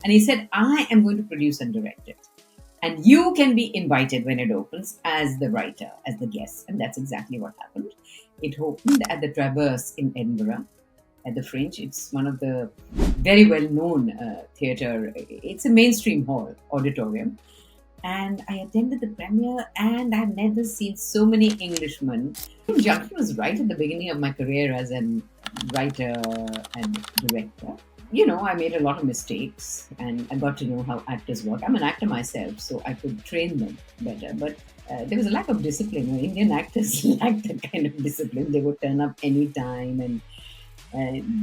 And he said, I am going to produce and direct it. And you can be invited when it opens as the writer, as the guest. And that's exactly what happened. It opened at the Traverse in Edinburgh, at the Fringe. It's one of the very well known theatre. It's a mainstream hall, auditorium. And I attended the premiere, and I've never seen so many Englishmen. Junction was right at the beginning of my career as a writer and director. I made a lot of mistakes, and I got to know how actors work. I'm an actor myself, so I could train them better. But there was a lack of discipline. Indian actors lack that kind of discipline. They would turn up anytime, and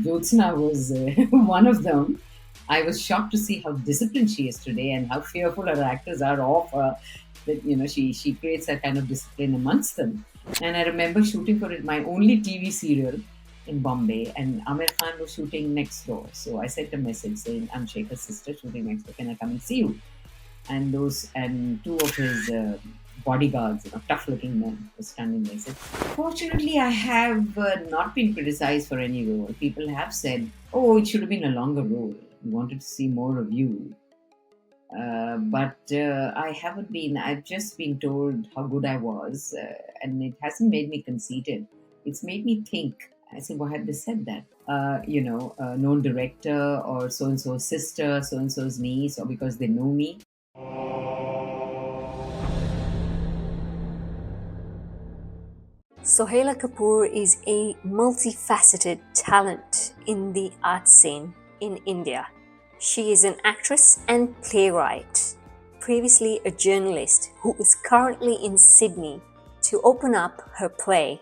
Jyotsna was one of them. I was shocked to see how disciplined she is today and how fearful her actors are of her. That she creates that kind of discipline amongst them. And I remember shooting for it, my only TV serial in Bombay, and Amir Khan was shooting next door. So I sent a message saying, "I'm Shekhar's sister shooting next door. Can I come and see you?" And two of his bodyguards, tough-looking men, were standing there. I said, "Fortunately, I have not been criticized for any role. People have said, 'Oh, it should have been a longer role. We wanted to see more of you.' But I haven't been. I've just been told how good I was, and it hasn't made me conceited. It's made me think." I said, "Why have they said that? Known director, or so and so's sister, so and so's niece, or because they know me." Sohaila Kapur is a multifaceted talent in the art scene in India. She is an actress and playwright, previously a journalist who is currently in Sydney to open up her play,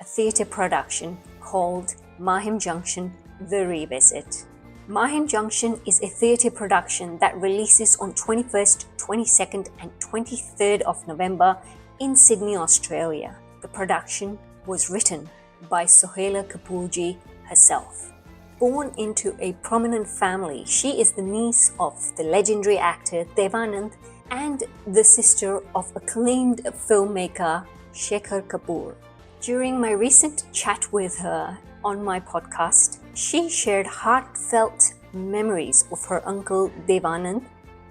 a theatre production called Mahim Junction, The Revisit. Mahim Junction is a theatre production that releases on 21st, 22nd and 23rd of November in Sydney, Australia. The production was written by Sohaila Kapur herself. Born into a prominent family, she is the niece of the legendary actor Dev Anand and the sister of acclaimed filmmaker Shekhar Kapur. During my recent chat with her on my podcast, she shared heartfelt memories of her uncle Dev Anand,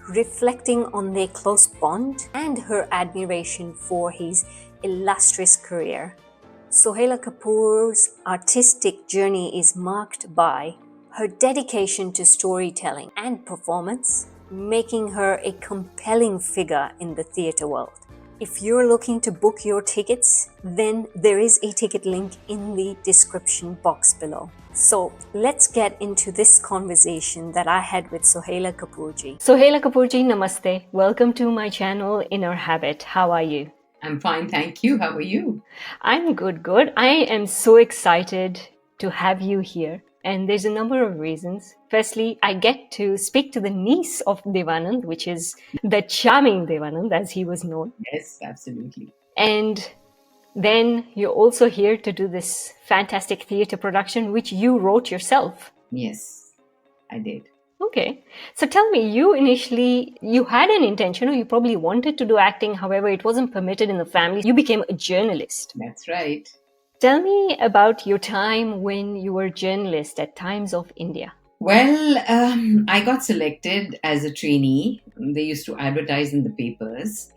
reflecting on their close bond and her admiration for his illustrious career. Sohaila Kapur's artistic journey is marked by her dedication to storytelling and performance, making her a compelling figure in the theatre world. If you're looking to book your tickets, then there is a ticket link in the description box below. So let's get into this conversation that I had with Sohaila Kapur. Sohaila Kapur, namaste. Welcome to my channel, Inner Habit. How are you? I'm fine, thank you. How are you? I'm good. I am so excited to have you here. And there's a number of reasons. Firstly, I get to speak to the niece of Dev Anand, which is the charming Dev Anand, as he was known. Yes, absolutely. And then you're also here to do this fantastic theatre production, which you wrote yourself. Yes, I did. Okay. So tell me, you had an intention, or you probably wanted to do acting, however, it wasn't permitted in the family. You became a journalist. That's right. Tell me about your time when you were a journalist at Times of India. Well, I got selected as a trainee. They used to advertise in the papers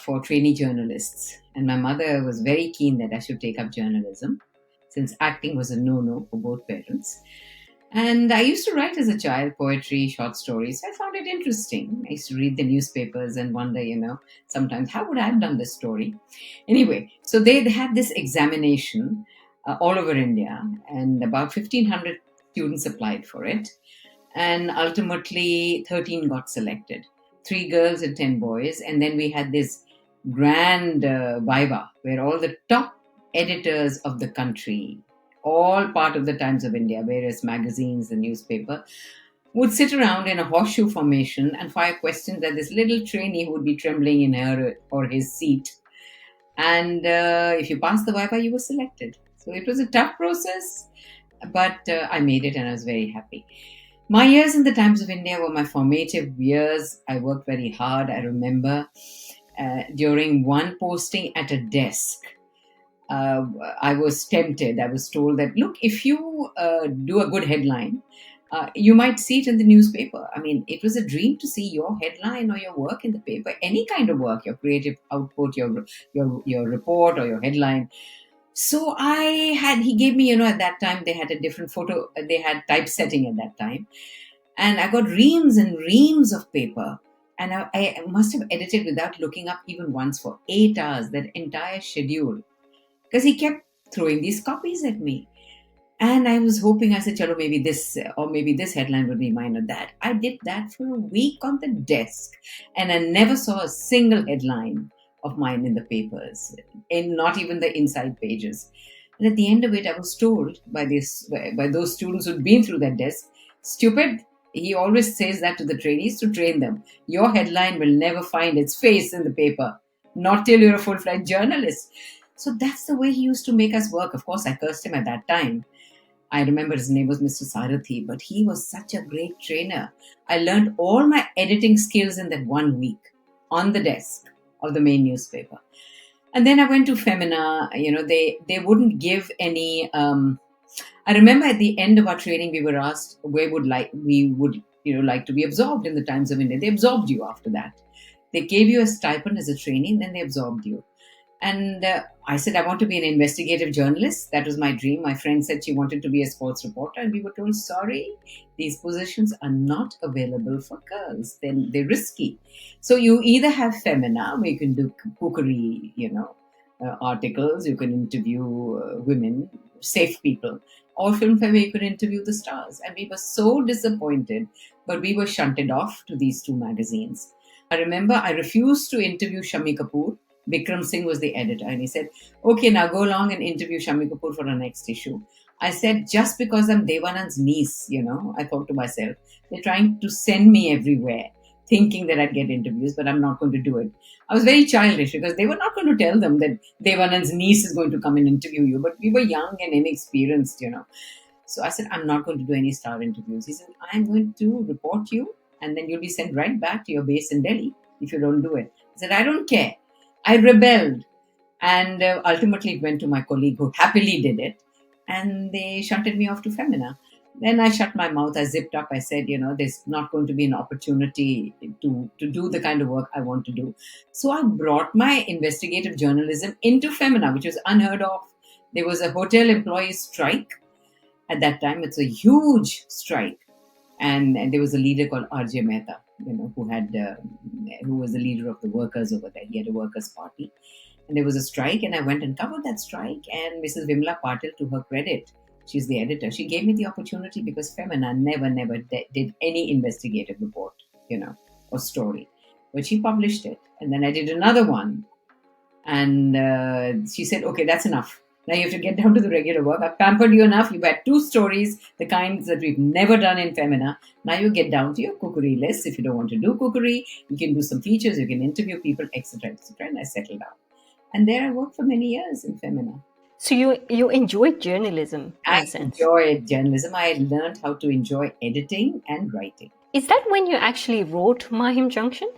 for trainee journalists. And my mother was very keen that I should take up journalism, since acting was a no-no for both parents. And I used to write as a child poetry, short stories. I found it interesting. I used to read the newspapers and wonder, sometimes, how would I have done this story? Anyway, so they had this examination all over India, and about 1,500 students applied for it. And ultimately, 13 got selected, 3 girls and 10 boys. And then we had this grand viva where all the top editors of the country, all part of the Times of India, various magazines, the newspaper, would sit around in a horseshoe formation and fire questions at this little trainee who would be trembling in her or his seat. And if you passed the viva, you were selected. So it was a tough process, but I made it and I was very happy. My years in the Times of India were my formative years. I worked very hard. I remember during one posting at a desk, I was tempted. I was told that, look, if you do a good headline, You might see it in the newspaper. I mean, it was a dream to see your headline or your work in the paper, any kind of work, your creative output, your report or your headline. So he gave me, at that time they had a different photo, they had typesetting at that time. And I got reams and reams of paper. And I must have edited without looking up even once for 8 hours, that entire schedule. Because he kept throwing these copies at me. And I was hoping, I said, chalo, maybe this, or maybe this headline would be mine or that. I did that for a week on the desk. And I never saw a single headline of mine in the papers, in not even the inside pages. And at the end of it, I was told by those students who'd been through that desk, stupid. He always says that to the trainees to train them. Your headline will never find its face in the paper, not till you're a full-fledged journalist. So that's the way he used to make us work. Of course, I cursed him at that time. I remember his name was Mr. Sarathi, but he was such a great trainer. I learned all my editing skills in that 1 week on the desk of the main newspaper. And then I went to Femina. They wouldn't give any. I remember at the end of our training, we were asked where we would like to be absorbed in the Times of India. They absorbed you after that. They gave you a stipend as a trainee, and then they absorbed you. And I said, I want to be an investigative journalist. That was my dream. My friend said she wanted to be a sports reporter. And we were told, sorry, these positions are not available for girls. They're risky. So you either have Femina, where you can do cookery, articles. You can interview women, safe people. Or Film Fair, where you could interview the stars. And we were so disappointed. But we were shunted off to these two magazines. I remember I refused to interview Shami Kapur. Bikram Singh was the editor, and he said, okay, now go along and interview Shami Kapur for our next issue. I said, just because I'm Dev Anand's niece, I thought to myself, they're trying to send me everywhere, thinking that I'd get interviews, but I'm not going to do it. I was very childish because they were not going to tell them that Dev Anand's niece is going to come and interview you, but we were young and inexperienced, So I said, I'm not going to do any star interviews. He said, I'm going to report you, and then you'll be sent right back to your base in Delhi if you don't do it. I said, I don't care. I rebelled, and ultimately it went to my colleague who happily did it, and they shunted me off to Femina. Then I shut my mouth, I zipped up, I said, there's not going to be an opportunity to do the kind of work I want to do. So I brought my investigative journalism into Femina, which was unheard of. There was a hotel employees strike at that time. It's a huge strike. And there was a leader called R.J. Mehta, who was the leader of the workers over there. He had a workers' party. And there was a strike, and I went and covered that strike. And Mrs. Vimla Patil, to her credit, she's the editor, she gave me the opportunity because Femina never did any investigative report, or story. But she published it. And then I did another one. And she said, okay, that's enough. Now you have to get down to the regular work. I've pampered you enough. You've had 2 stories, the kinds that we've never done in Femina. Now you get down to your cookery list. If you don't want to do cookery, you can do some features, you can interview people, etc., etc. And I settled down. And there I worked for many years in Femina. So you enjoyed journalism, in a sense. I enjoyed journalism. I learned how to enjoy editing and writing. Is that when you actually wrote Mahim Junction?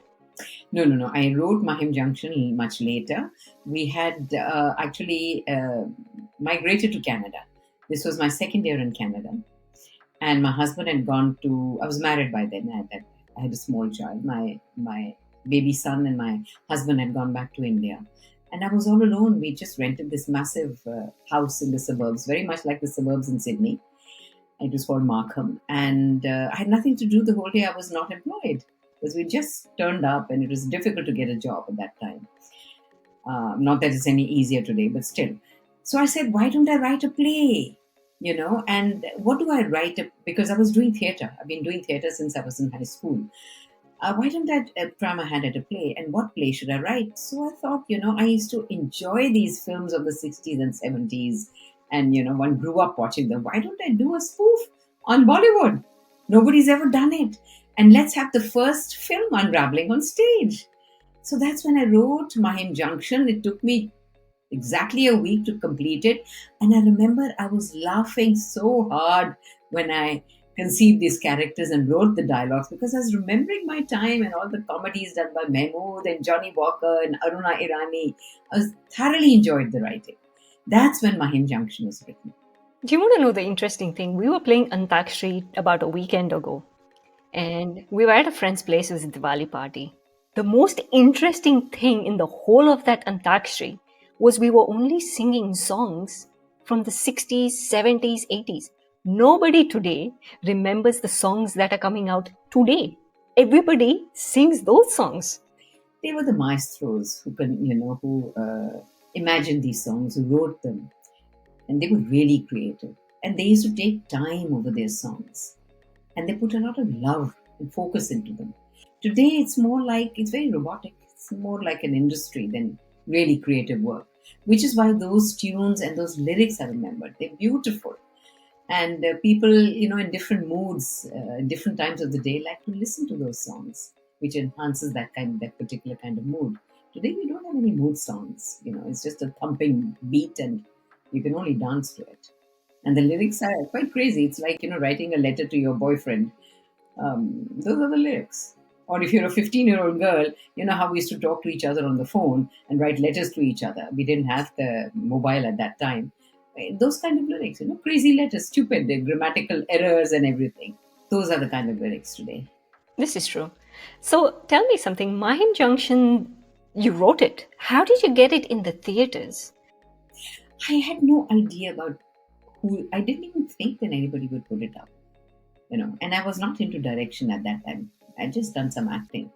No. I wrote Mahim Junction much later. We had actually migrated to Canada. This was my second year in Canada. And my husband had gone to, I was married by then. I had a small child. My baby son and my husband had gone back to India. And I was all alone. We just rented this massive house in the suburbs, very much like the suburbs in Sydney. It was called Markham. And I had nothing to do the whole day. I was not employed. Because we just turned up and it was difficult to get a job at that time. Not that it's any easier today, but still. So I said, why don't I write a play? And what do I write? Because I was doing theatre. I've been doing theatre since I was in high school. Why don't I try my hand at a play? And what play should I write? So I thought, I used to enjoy these films of the 60s and 70s. And, one grew up watching them. Why don't I do a spoof on Bollywood? Nobody's ever done it. And let's have the first film unraveling on stage. So that's when I wrote Mahim Junction. It took me exactly a week to complete it. And I remember I was laughing so hard when I conceived these characters and wrote the dialogues because I was remembering my time and all the comedies done by Mahmood and Johnny Walker and Aruna Irani. I thoroughly enjoyed the writing. That's when Mahim Junction was written. Do you want to know the interesting thing? We were playing Antakshri about a weekend ago, and we were at a friend's place. It was a Diwali party. The most interesting thing in the whole of that Antakshri was we were only singing songs from the 60s, 70s, 80s. Nobody today remembers the songs that are coming out today. Everybody sings those songs. They were the maestros who imagined these songs, who wrote them, and they were really creative. And they used to take time over their songs, and they put a lot of love and focus into them. Today, it's very robotic. It's more like an industry than really creative work, which is why those tunes and those lyrics are remembered. They're beautiful. And people, in different moods, different times of the day, like to listen to those songs, which enhances that particular kind of mood. Today, we don't have any mood songs. It's just a thumping beat, and you can only dance to it. And the lyrics are quite crazy. It's like writing a letter to your boyfriend. Those are the lyrics. Or if you're a 15-year-old girl, you know how we used to talk to each other on the phone and write letters to each other. We didn't have the mobile at that time. Those kind of lyrics, crazy letters, stupid, grammatical errors and everything. Those are the kind of lyrics today. This is true. So tell me something. Mahim Junction, you wrote it. How did you get it in the theaters? I had no idea about who. I didn't even think that anybody would put it up, and I was not into direction at that time. I'd just done some acting.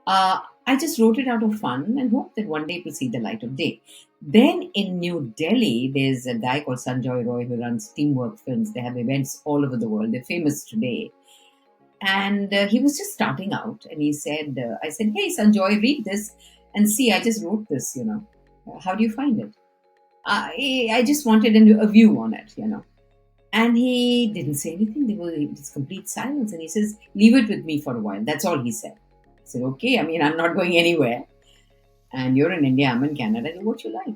I just wrote it out of fun and hoped that one day it will see the light of day. Then in New Delhi, there's a guy called Sanjoy Roy who runs Teamwork Films. They have events all over the world. They're famous today. And he was just starting out. And he said, I said, hey, Sanjoy, read this and see, I just wrote this, How do you find it? I just wanted a view on it. And he didn't say anything. There was complete silence. And he says, leave it with me for a while. That's all he said. I said, okay, I'm not going anywhere. And you're in India, I'm in Canada, do what you like.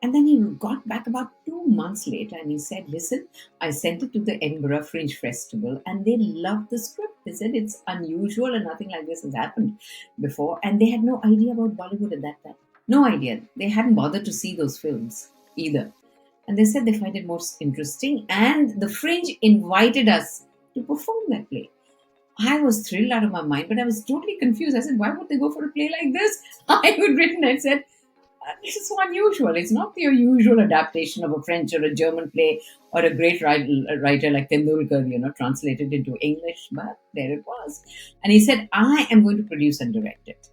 And then he got back about 2 months later and he said, listen, I sent it to the Edinburgh Fringe Festival and they loved the script. They said it's unusual and nothing like this has happened before. And they had no idea about Bollywood at that time. No idea. They hadn't bothered to see those films either. And they said they find it most interesting. And the Fringe invited us to perform that play. I was thrilled out of my mind, but I was totally confused. I said, why would they go for a play like this? I had written and said, this is so unusual. It's not your usual adaptation of a French or a German play or a great writer like Tendulkar, translated into English. But there it was. And he said, I am going to produce and direct it.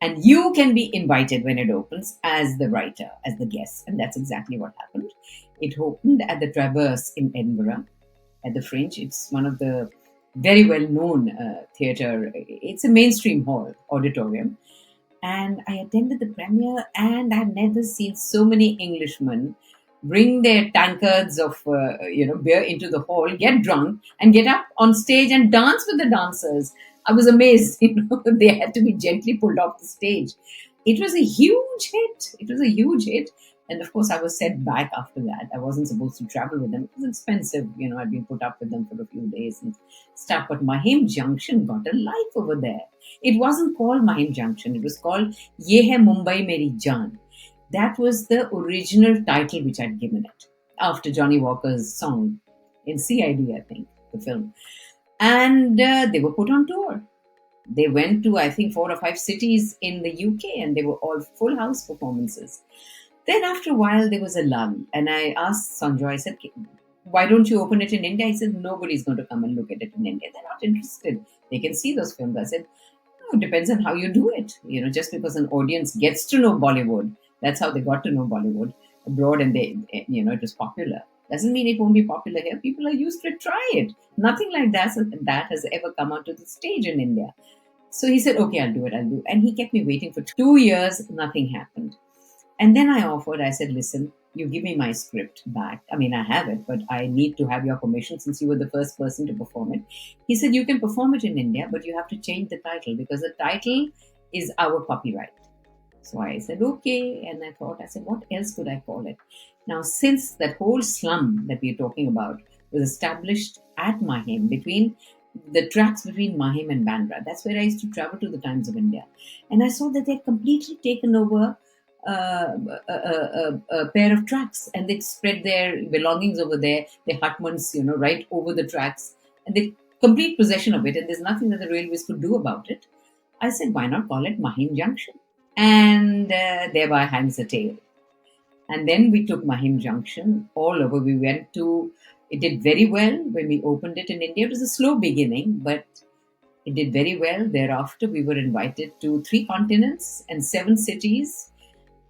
And you can be invited when it opens as the writer, as the guest. And that's exactly what happened. It opened at the Traverse in Edinburgh, at the Fringe. It's one of the very well-known theatre. It's a mainstream hall, auditorium. And I attended the premiere, and I've never seen so many Englishmen bring their tankards of beer into the hall, get drunk, and get up on stage and dance with the dancers. I was amazed. They had to be gently pulled off the stage. It was a huge hit. It was a huge hit. And of course, I was sent back after that. I wasn't supposed to travel with them. It was expensive. I'd been put up with them for a few days and stuff. But Mahim Junction got a life over there. It wasn't called Mahim Junction. It was called Ye Hai Mumbai Meri Jaan. That was the original title which I'd given it after Johnny Walker's song in CID, I think, the film. And they were put on tour. They went to, I think, 4 or 5 cities in the UK, and they were all full house performances. Then after a while, there was a lull. And I asked Sanjoy, I said, why don't you open it in India? He said, nobody's going to come and look at it in India. They're not interested. They can see those films. I said, it depends on how you do it. Just because an audience gets to know Bollywood, that's how they got to know Bollywood abroad, and it was popular. Doesn't mean it won't be popular here. People are used to it. Try it. Nothing like that has ever come onto the stage in India. So he said, okay, I'll do it. And he kept me waiting for 2 years. Nothing happened. And then I said, listen, you give me my script back. I have it, but I need to have your permission since you were the first person to perform it. He said, you can perform it in India, but you have to change the title because the title is our copyright. So I said, okay. And I said, what else could I call it? Now, since that whole slum that we're talking about was established at Mahim, between the tracks between Mahim and Bandra, that's where I used to travel to the Times of India. And I saw that they'd completely taken over a pair of tracks, and they spread their belongings over there, their hutments, right over the tracks, and they complete possession of it, and there's nothing that the railways could do about it. I said, why not call it Mahim Junction? And thereby hangs the tale. And then we took Mahim Junction all over. We went to, it did very well when we opened it in India. It was a slow beginning, but it did very well. Thereafter, we were invited to 3 continents and 7 cities.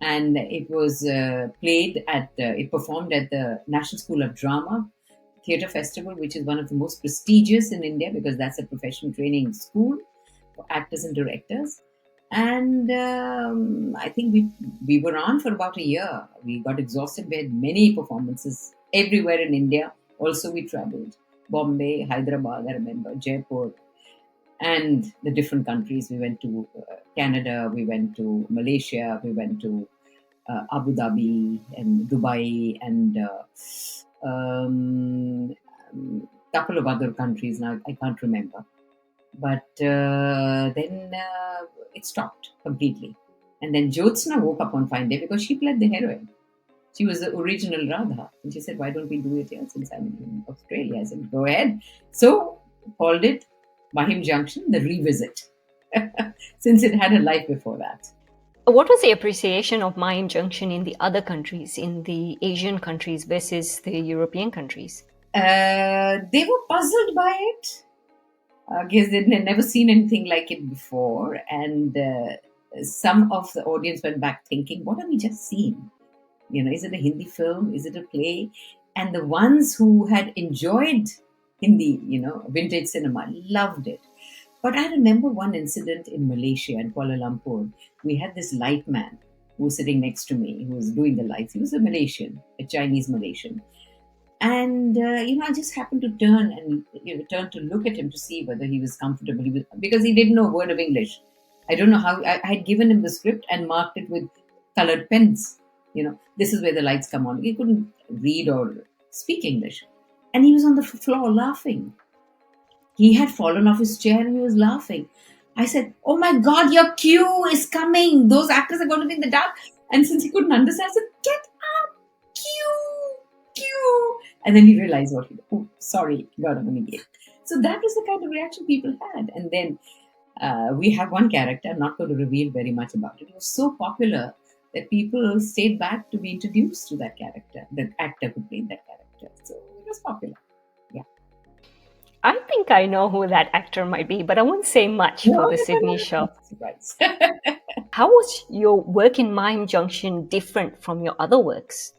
And it was it performed at the National School of Drama Theatre Festival, which is one of the most prestigious in India because that's a professional training school for actors and directors. And I think we were on for about a year. We got exhausted. We had many performances everywhere in India. Also, we traveled Bombay, Hyderabad, I remember, Jaipur, and the different countries. We went to Canada, we went to Malaysia, we went to Abu Dhabi and Dubai and couple of other countries now I can't remember. But then it stopped completely. And then Jyotsna woke up one fine day because she played the heroine. She was the original Radha. And she said, why don't we do it here since I'm in Australia? I said, go ahead. So called it Mahim Junction, the revisit, since it had a life before that. What was the appreciation of Mahim Junction in the other countries, in the Asian countries versus the European countries? They were puzzled by it because they'd never seen anything like it before. And some of the audience went back thinking, what have we just seen? Is it a Hindi film? Is it a play? And the ones who had enjoyed Hindi, vintage cinema, loved it. But I remember one incident in Malaysia, in Kuala Lumpur. We had this light man who was sitting next to me, who was doing the lights. He was a Malaysian, a Chinese Malaysian. And, I just happened to turn to look at him to see whether he was comfortable. Because he didn't know a word of English. I don't know how. I had given him the script and marked it with colored pens. This is where the lights come on. He couldn't read or speak English. And he was on the floor laughing. He had fallen off his chair and he was laughing. I said, oh my God, your cue is coming. Those actors are going to be in the dark. And since he couldn't understand, I said, get up, cue. And then he realized what he did. Oh, sorry, got him again. So that was the kind of reaction people had. And then we have one character, I'm not going to reveal very much about it. It was so popular that people stayed back to be introduced to that character, the actor who played that character. So it was popular. Yeah. I think I know who that actor might be, but I won't say much for the Sydney show. Surprise. How was your work in Mahim Junction different from your other works?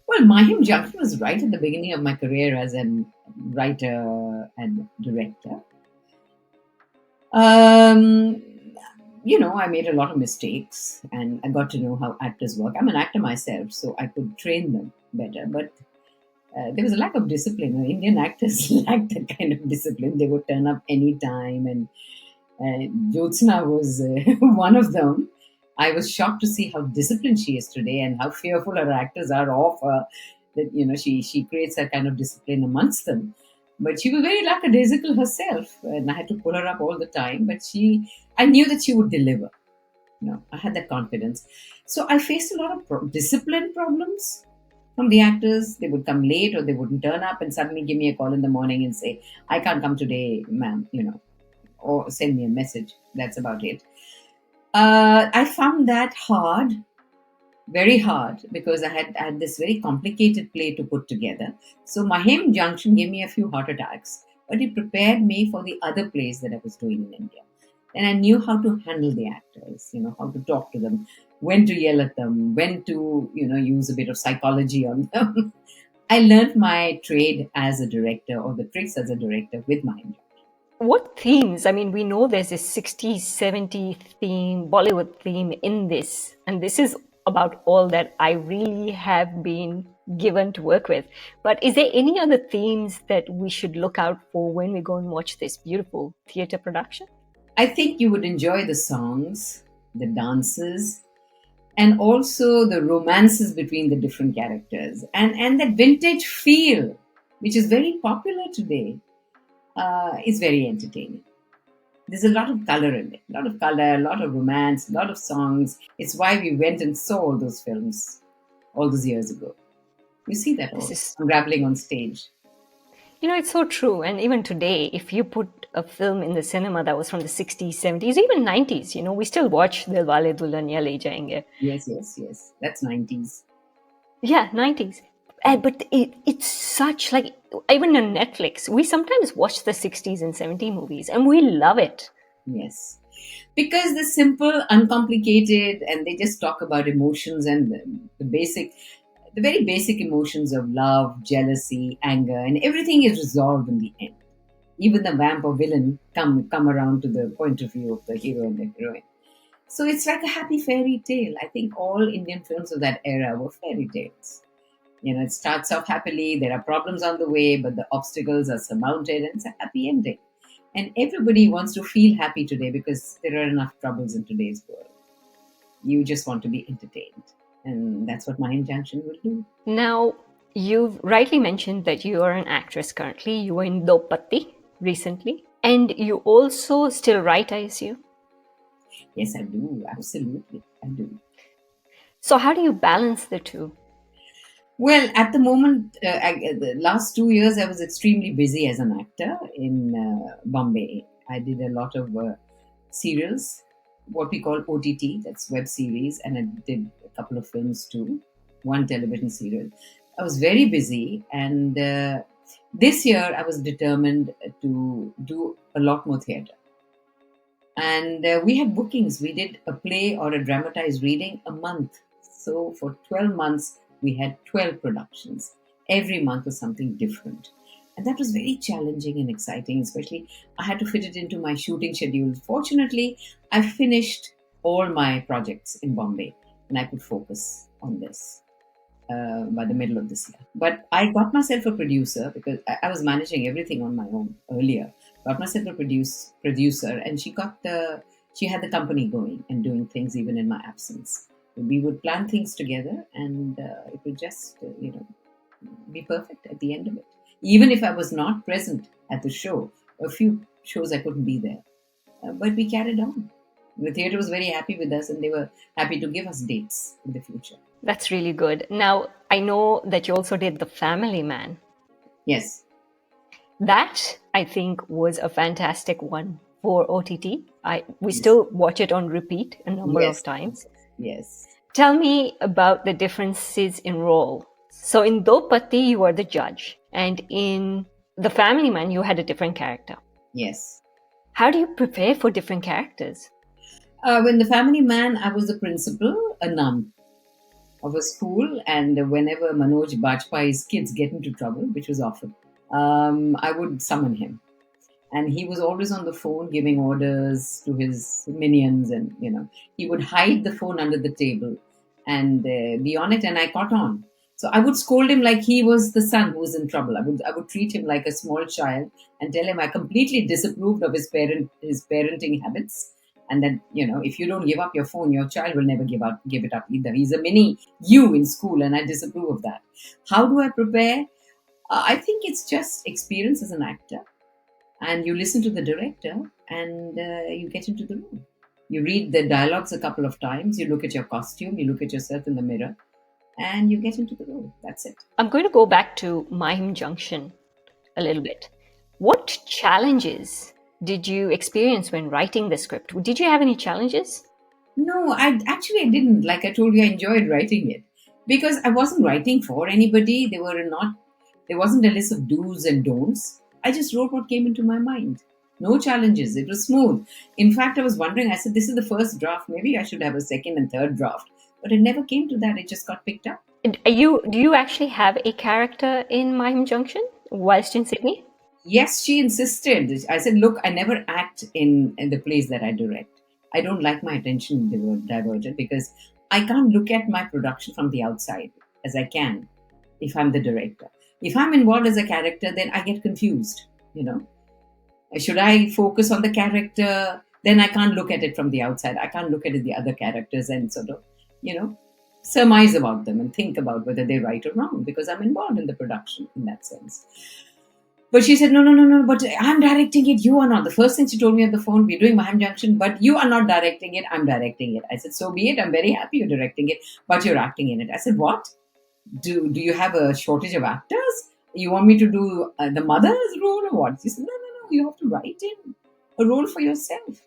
Well, Mahim Junction was right at the beginning of my career as a writer and director. I made a lot of mistakes and I got to know how actors work. I'm an actor myself, so I could train them better. But there was a lack of discipline. Indian actors lacked that kind of discipline. They would turn up anytime. And Jyotsna was one of them. I was shocked to see how disciplined she is today and how fearful her actors are of her. That, she creates that kind of discipline amongst them. But she was very lackadaisical herself, and I had to pull her up all the time. But I knew that she would deliver. I had that confidence. So I faced a lot of discipline problems from the actors. They would come late or they wouldn't turn up and suddenly give me a call in the morning and say, I can't come today, ma'am, or send me a message. That's about it. I found that hard, very hard, because I had this very complicated play to put together. So Mahim Junction gave me a few heart attacks, but it prepared me for the other plays that I was doing in India. And I knew how to handle the actors, how to talk to them, when to yell at them, when to, use a bit of psychology on them. I learned my trade as a director, or the tricks as a director, with Mahim Junction. What themes? I mean, we know there's a 60s, 70s theme, Bollywood theme in this. And this is about all that I really have been given to work with. But is there any other themes that we should look out for when we go and watch this beautiful theatre production? I think you would enjoy the songs, the dances, and also the romances between the different characters. And that vintage feel, which is very popular today, is very entertaining. There's a lot of color in it, a lot of color, a lot of romance, a lot of songs. It's why we went and saw all those films all those years ago. You see that This all is, unraveling on stage. it's so true. And even today, if you put a film in the cinema that was from the 60s, 70s, even 90s, we still watch Dilwale Dulhaniya Le Jayenge. Yes, yes, yes. That's 90s. Yeah, 90s. But it's such like, even on Netflix, we sometimes watch the 60s and 70s movies and we love it. Yes. Because they're simple, uncomplicated, and they just talk about emotions and the very basic emotions of love, jealousy, anger, and everything is resolved in the end. Even the vamp or villain come around to the point of view of the hero and the heroine. So it's like a happy fairy tale. I think all Indian films of that era were fairy tales. It starts off happily, there are problems on the way, but the obstacles are surmounted, and it's a happy ending. And everybody wants to feel happy today because there are enough troubles in today's world. You just want to be entertained. And that's what Mahim Junction will do. Now, you've rightly mentioned that you are an actress currently. You were in Dopatti recently. And you also still write, I assume? Yes, I do. Absolutely. I do. So, how do you balance the two? Well, at the moment, the last 2 years, I was extremely busy as an actor in Bombay. I did a lot of serials, what we call OTT, that's web series, and I did a couple of films too, one television serial. I was very busy, and this year I was determined to do a lot more theatre. And we had bookings. We did a play or a dramatized reading a month. So for 12 months, we had 12 productions. Every month was something different. And that was very challenging and exciting, especially I had to fit it into my shooting schedule. Fortunately, I finished all my projects in Bombay and I could focus on this by the middle of this year. But I got myself a producer because I was managing everything on my own earlier. Got myself a producer, and she had the company going and doing things even in my absence. We would plan things together, and it would just be perfect at the end of it. Even if I was not present at the show, a few shows I couldn't be there, but we carried on. The theatre was very happy with us, and they were happy to give us dates in the future. That's really good. Now, I know that you also did The Family Man. Yes. That, I think, was a fantastic one for OTT. We Yes. still watch it on repeat a number Yes. of times. Yes. Tell me about the differences in role. So in Dopatti, you were the judge, and in The Family Man, you had a different character. Yes. How do you prepare for different characters? When the family man, I was the principal, a nun of a school, and whenever Manoj Bajpayee's kids get into trouble, which was often, I would summon him. And he was always on the phone giving orders to his minions, and he would hide the phone under the table and be on it, and I caught on. So I would scold him like he was the son who was in trouble. I would treat him like a small child and tell him I completely disapproved of his parenting habits, and that if you don't give up your phone, your child will never give it up either. He's a mini you in school, and I disapprove of that. How do I prepare? I think it's just experience as an actor, and you listen to the director, and you get into the room. You read the dialogues a couple of times, you look at your costume, you look at yourself in the mirror, and you get into the role. That's it. I'm going to go back to Mahim Junction a little bit. What challenges did you experience when writing the script? Did you have any challenges? No, I didn't. Like I told you, I enjoyed writing it because I wasn't writing for anybody. There wasn't a list of do's and don'ts. I just wrote what came into my mind. No challenges. It was smooth. In fact, I was wondering, I said, this is the first draft. Maybe I should have a second and third draft. But it never came to that. It just got picked up. Do you actually have a character in Mahim Junction whilst in Sydney? Yes, she insisted. I said, look, I never act in the plays that I direct. I don't like my attention diverted because I can't look at my production from the outside as I can if I'm the director. If I'm involved as a character, then I get confused, Should I focus on the character? Then I can't look at it from the outside. I can't look at the other characters and sort of, surmise about them and think about whether they're right or wrong because I'm involved in the production in that sense. But she said, no, no, no, no, but I'm directing it. You are not. The first thing she told me on the phone, we're doing Mahim Junction, but you are not directing it. I'm directing it. I said, so be it. I'm very happy you're directing it, but you're acting in it. I said, what? Do you have a shortage of actors? You want me to do the mother's role or what? She said, no, no, no. You have to write in a role for yourself.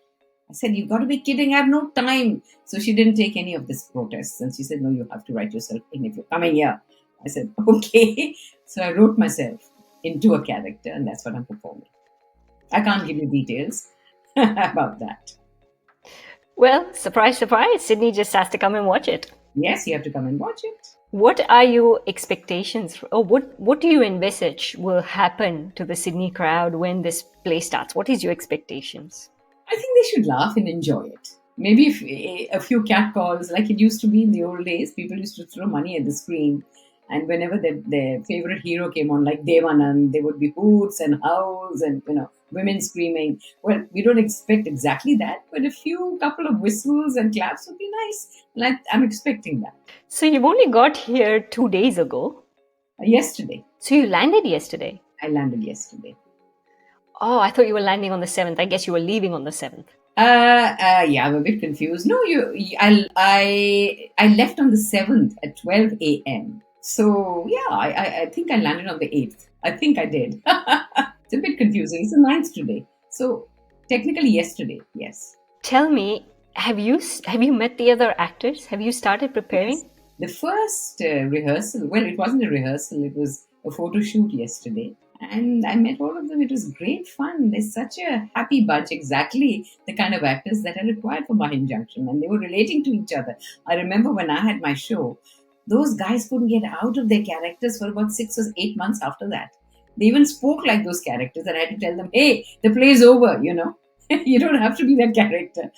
I said, you've got to be kidding. I have no time. So she didn't take any of this protests. And she said, no, you have to write yourself in if you're coming here. I said, okay. So I wrote myself into a character, and that's what I'm performing. I can't give you details about that. Well, surprise, surprise, Sydney just has to come and watch it. Yes, you have to come and watch it. What are your expectations, or what do you envisage will happen to the Sydney crowd when this play starts? What is your expectations? I think they should laugh and enjoy it. Maybe if a few catcalls, like it used to be in the old days. People used to throw money at the screen. And whenever their favorite hero came on, like Dev Anand, there would be hoots and howls and, women screaming. Well, we don't expect exactly that, but a few couple of whistles and claps would be nice. And I'm expecting that. So you've only got here 2 days ago. Yesterday. So you landed yesterday? I landed yesterday. Oh, I thought you were landing on the 7th. I guess you were leaving on the 7th. Yeah, I'm a bit confused. No, I left on the 7th at 12 a.m. So, yeah, I think I landed on the 8th. I think I did. It's a bit confusing. It's the 9th today. So, technically yesterday, yes. Tell me, have you met the other actors? Have you started preparing? Yes. The first rehearsal, well, it wasn't a rehearsal. It was a photo shoot yesterday. And I met all of them. It was great fun. There's such a happy bunch, exactly the kind of actors that are required for Mahim Junction. And they were relating to each other. I remember when I had my show, those guys couldn't get out of their characters for about 6 or 8 months after that. They even spoke like those characters, and I had to tell them, hey, the play's over, you don't have to be that character.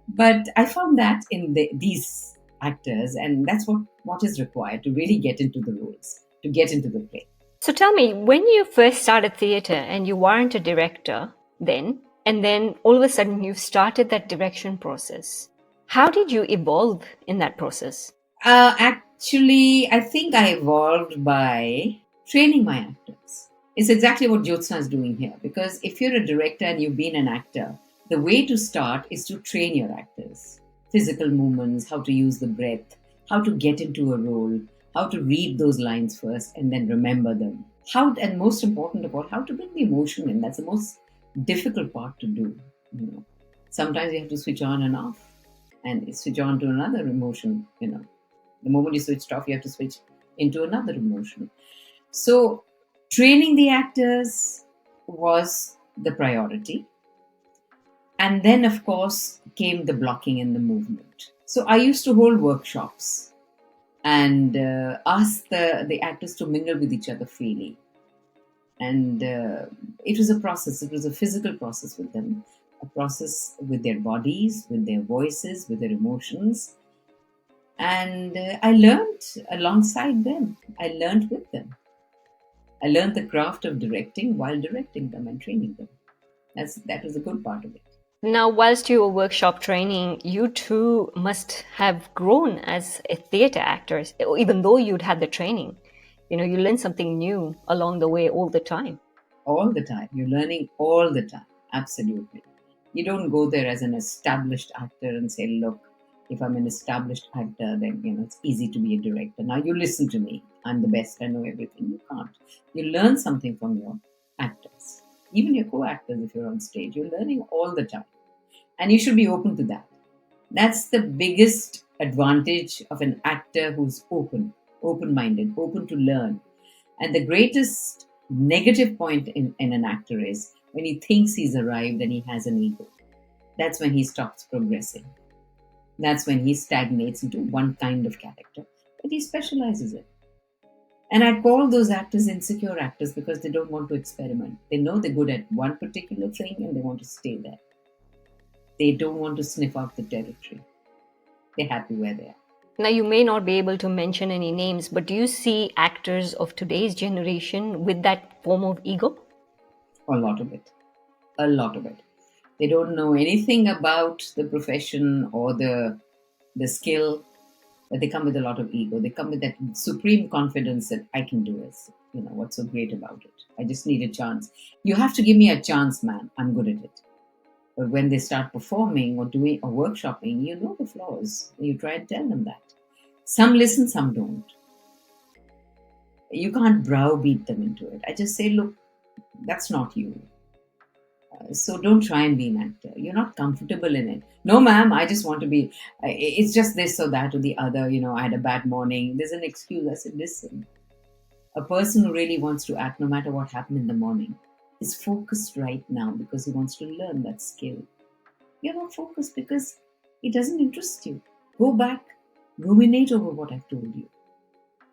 But I found that in these actors, and that's what is required to really get into the roles, to get into the play. So tell me, when you first started theatre and you weren't a director then, and then all of a sudden you've started that direction process, how did you evolve in that process? Actually, I think I evolved by training my actors. It's exactly what Jyotsna is doing here. Because if you're a director and you've been an actor, the way to start is to train your actors. Physical movements, how to use the breath, how to get into a role, how to read those lines first and then remember them. And most important of all, how to bring the emotion in. That's the most difficult part to do. Sometimes you have to switch on and off and switch on to another emotion. The moment you switched off, you have to switch into another emotion. So training the actors was the priority. And then, of course, came the blocking and the movement. So I used to hold workshops and ask the actors to mingle with each other freely. And it was a process. It was a physical process with them, a process with their bodies, with their voices, with their emotions. And I learned alongside them. I learned with them. I learned the craft of directing while directing them and training them. That was a good part of it. Now, whilst you were workshop training, you too must have grown as a theatre actor, even though you'd had the training. You learn something new along the way all the time. All the time. You're learning all the time. Absolutely. You don't go there as an established actor and say, look, if I'm an established actor, then, it's easy to be a director. Now you listen to me. I'm the best. I know everything. You can't. You learn something from your actors. Even your co-actors, if you're on stage, you're learning all the time. And you should be open to that. That's the biggest advantage of an actor who's open-minded, open to learn. And the greatest negative point in an actor is when he thinks he's arrived and he has an ego. That's when he stops progressing. That's when he stagnates into one kind of character, but he specializes in. And I call those actors insecure actors because they don't want to experiment. They know they're good at one particular thing and they want to stay there. They don't want to sniff out the territory. They're happy where they are. Now, you may not be able to mention any names, but do you see actors of today's generation with that form of ego? A lot of it. A lot of it. They don't know anything about the profession or the skill, but they come with a lot of ego. They come with that supreme confidence that I can do this. What's so great about it? I just need a chance. You have to give me a chance, man. I'm good at it. But when they start performing or doing or workshopping, you know the flaws. You try and tell them that. Some listen, some don't. You can't browbeat them into it. I just say, look, that's not you. So don't try and be an actor. You're not comfortable in it. No, ma'am, I just want to be. It's just this or that or the other. I had a bad morning. There's an excuse. I said, listen, a person who really wants to act, no matter what happened in the morning, is focused right now because he wants to learn that skill. You're not focused because it doesn't interest you. Go back, ruminate over what I've told you.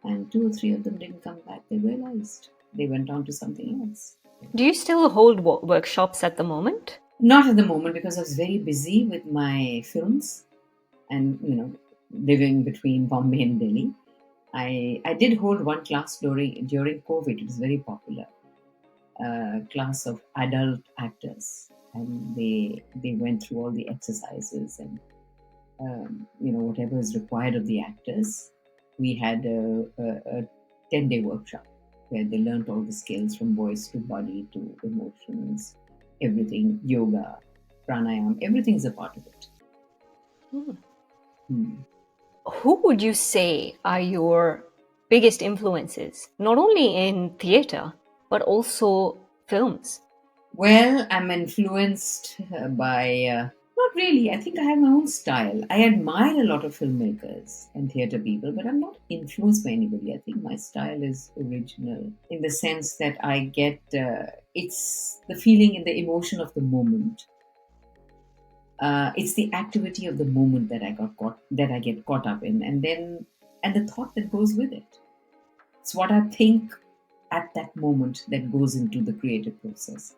And 2 or 3 of them didn't come back. They realized they went on to something else. Do you still hold workshops at the moment? Not at the moment because I was very busy with my films and, living between Bombay and Delhi. I did hold one class during COVID. It was very popular. Class of adult actors. And they went through all the exercises and, whatever is required of the actors. We had a 10-day workshop where they learned all the skills from voice to body to emotions, everything, yoga, pranayam, everything's a part of it. Who would you say are your biggest influences, not only in theatre, but also films? Well, I'm influenced by, not really, I think I have my own style. I admire a lot of filmmakers and theatre people, but I'm not influenced by anybody. I think my style is original in the sense that I get, it's the feeling and the emotion of the moment. It's the activity of the moment that I get caught up in, and the thought that goes with it. It's what I think at that moment that goes into the creative process.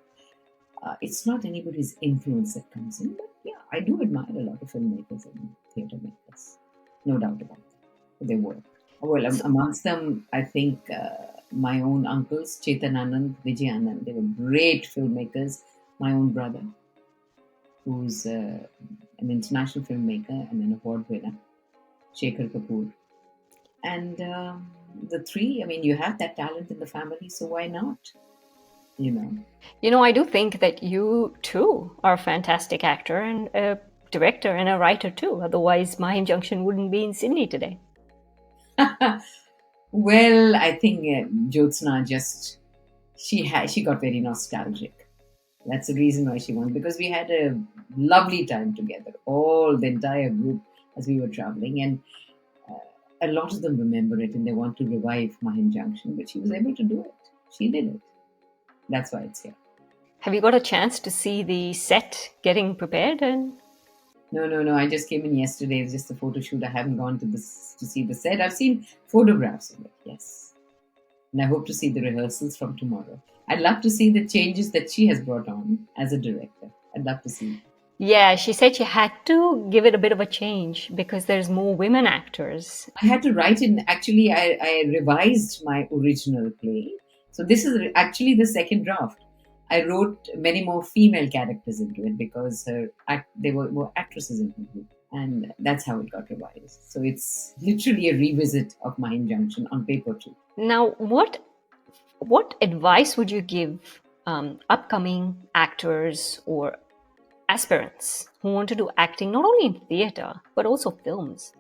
It's not anybody's influence that comes in, but yeah, I do admire a lot of filmmakers and theatre makers, no doubt about that. They work well. Amongst them, I think my own uncles, Chetan Anand, Vijay Anand, they were great filmmakers. My own brother, who's an international filmmaker and an award winner, Sohaila Kapur. And the three, you have that talent in the family, so why not? I do think that you too are a fantastic actor and a director and a writer too. Otherwise, Mahim Junction wouldn't be in Sydney today. Well, I think Jyotsna she got very nostalgic. That's the reason why she won, because we had a lovely time together, all the entire group as we were traveling, and a lot of them remember it and they want to revive Mahim Junction, but she was able to do it. She did it. That's why it's here. Have you got a chance to see the set getting prepared? No. I just came in yesterday. It's just a photo shoot. I haven't gone to see the set. I've seen photographs of it, yes. And I hope to see the rehearsals from tomorrow. I'd love to see the changes that she has brought on as a director. I'd love to see. Yeah, she said she had to give it a bit of a change because there's more women actors. I had to write in. Actually, I revised my original play. So this is actually the second draft. I wrote many more female characters into it because there were more actresses in the group. And that's how it got revised. So it's literally a revisit of Mahim Junction on paper too. Now, what advice would you give upcoming actors or aspirants who want to do acting, not only in theatre, but also films?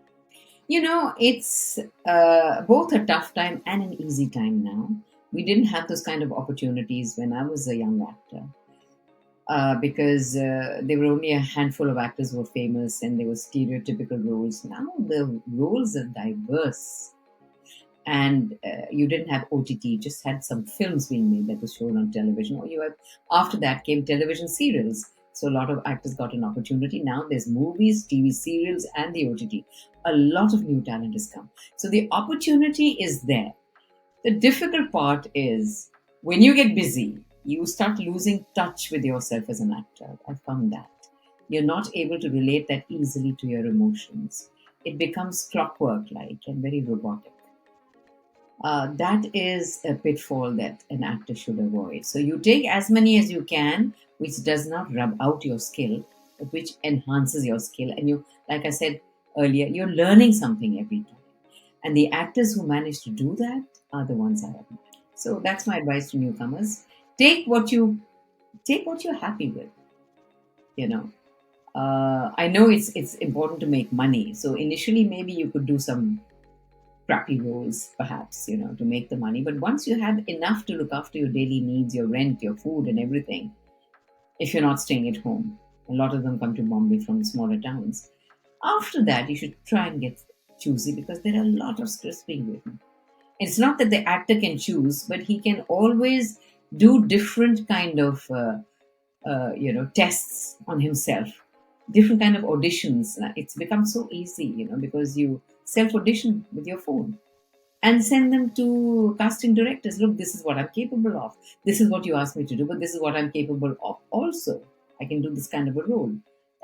It's both a tough time and an easy time now. We didn't have those kind of opportunities when I was a young actor because there were only a handful of actors who were famous and there were stereotypical roles. Now the roles are diverse. And you didn't have OTT, you just had some films being made that was shown on television. Or after that came television serials. So a lot of actors got an opportunity. Now there's movies, TV serials, and the OTT. A lot of new talent has come. So the opportunity is there. The difficult part is when you get busy, you start losing touch with yourself as an actor. I found that. You're not able to relate that easily to your emotions. It becomes clockwork-like and very robotic. That is a pitfall that an actor should avoid. So you take as many as you can, which does not rub out your skill, but which enhances your skill. And you, like I said earlier, you're learning something every time. And the actors who manage to do that are the ones I admire. So that's my advice to newcomers. Take what you take what you're happy with. You know, I know it's important to make money. So initially, maybe you could do some crappy roles, perhaps, to make the money. But once you have enough to look after your daily needs, your rent, your food, and everything, if you're not staying at home, a lot of them come to Bombay from smaller towns. After that, you should try and get choosy because there are a lot of scripts being written. It's not that the actor can choose, but he can always do different kind of tests on himself, different kind of auditions. It's become so easy, because you self audition with your phone and send them to casting directors. Look, this is what I'm capable of. This is what you asked me to do, but this is what I'm capable of also. I can do this kind of a role.